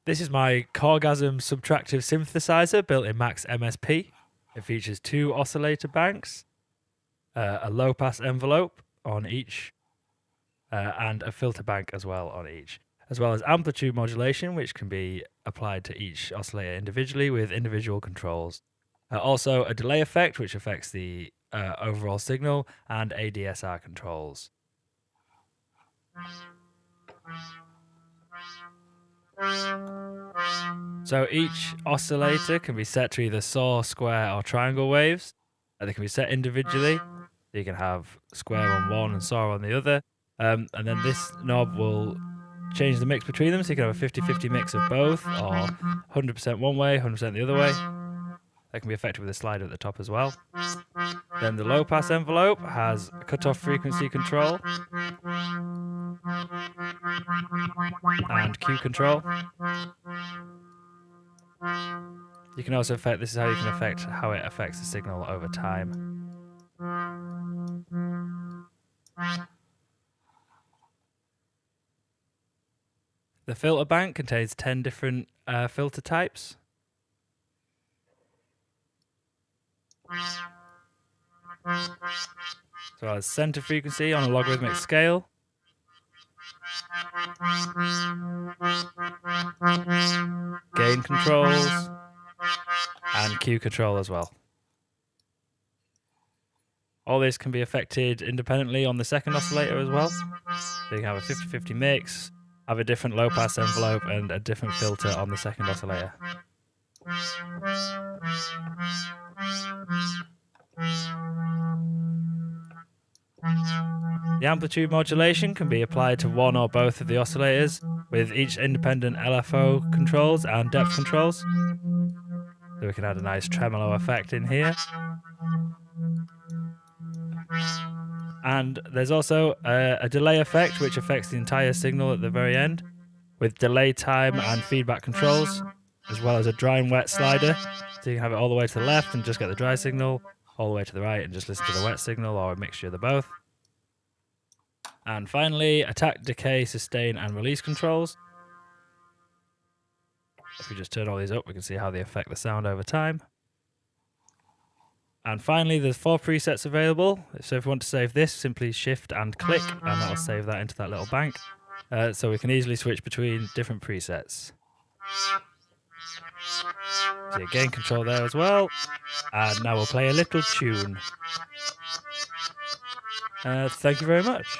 This is my Korgasm subtractive synthesizer built in Max MSP. It features 2 oscillator banks, a low pass envelope on each, and a filter bank as well on each, as well as amplitude modulation, which can be applied to each oscillator individually with individual controls. Also a delay effect, which affects the overall signal, and ADSR controls. So each oscillator can be set to either saw, square, or triangle waves. They can be set individually. You can have square on one and saw on the other. And then this knob will change the mix between them, so you can have a 50-50 mix of both, or 100% one way, 100% the other way. That can be affected with a slider at the top as well. Then the low pass envelope has a cutoff frequency control and Q control. You can also affect, this is how you can affect how it affects the signal over time. The filter bank contains 10 different filter types. So as center frequency on a logarithmic scale, gain controls, and Q control as well. All this can be affected independently on the second oscillator as well. So you can have a 50-50 mix, have a different low pass envelope, and a different filter on the second oscillator. The amplitude modulation can be applied to one or both of the oscillators, with each independent LFO controls and depth controls. So we can add a nice tremolo effect in here. And there's also a delay effect, which affects the entire signal at the very end, with delay time and feedback controls, as well as a dry and wet slider. So you can have it all the way to the left and just get the dry signal, all the way to the right and just listen to the wet signal, or a mixture of the both. And finally, attack, decay, sustain, and release controls. If we just turn all these up, we can see how they affect the sound over time. And finally, there's 4 presets available. So if you want to save this, simply shift and click, and that'll save that into that little bank. So we can easily switch between different presets. So your gain control there as well. And now we'll play a little tune. Thank you very much.